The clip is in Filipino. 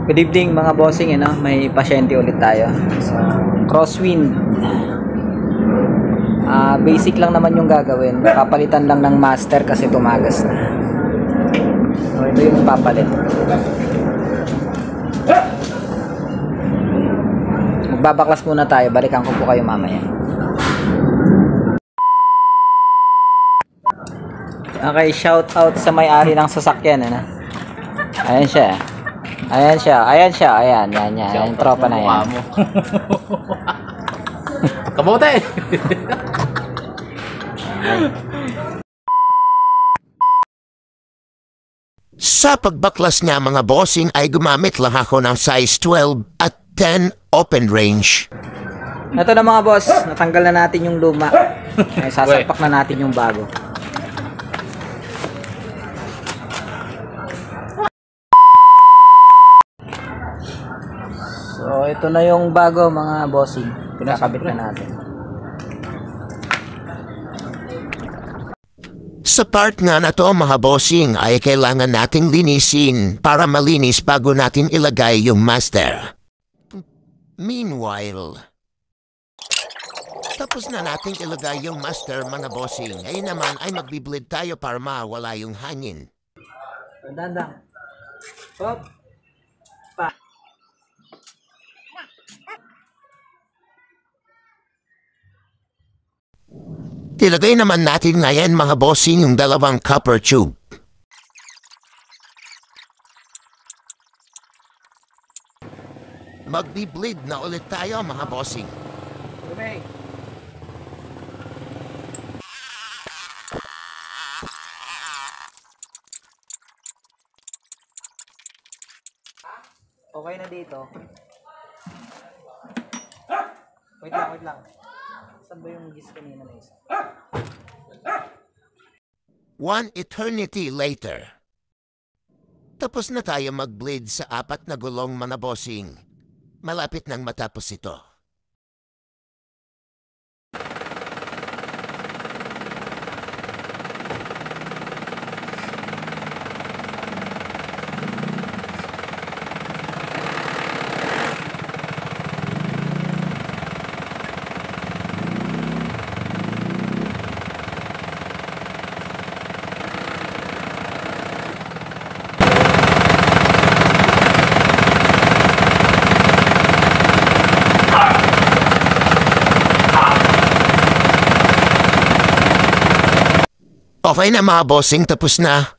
Good evening mga bossing, may pasyente ulit tayo. So, crosswind. Basic lang naman yung gagawin. Papalitan lang ng master kasi tumagas na. So, ito yung papalit. Magbabaklas muna tayo. Balikan ko po kayo mamaya. Okay, shout out sa may-ari ng sasakyan. Ayan siya. Ayan siya. Ayan. Yung tropa na yan. Kamote! Sa pagbaklas nga mga bossing ay gumamit lang ako ng size 12 at 10 open range. Ito na mga boss, natanggal na natin yung luma. Ay, sasapak na natin yung bago. So, ito na yung bago mga bossing. Pinakabit na natin. Sa part nga na to mga bossing ay kailangan nating linisin para malinis bago natin ilagay yung master. Meanwhile, tapos na nating ilagay yung master mga bossing. Ngayon naman ay magbiblid tayo para mawala yung hangin. Dandang. Hop. Pa. Ilagay naman natin ngayon mga bossing yung dalawang copper tube. Magbi-bleed na ulit tayo mga bossing. Lumay. Okay na dito. Wait lang. Saan ba yung gis kanina na isa? One eternity later. Tapos na tayo mag-bleed sa 4 na gulong mga bossing. Malapit nang matapos ito. Okay na mga bossing, tapos na.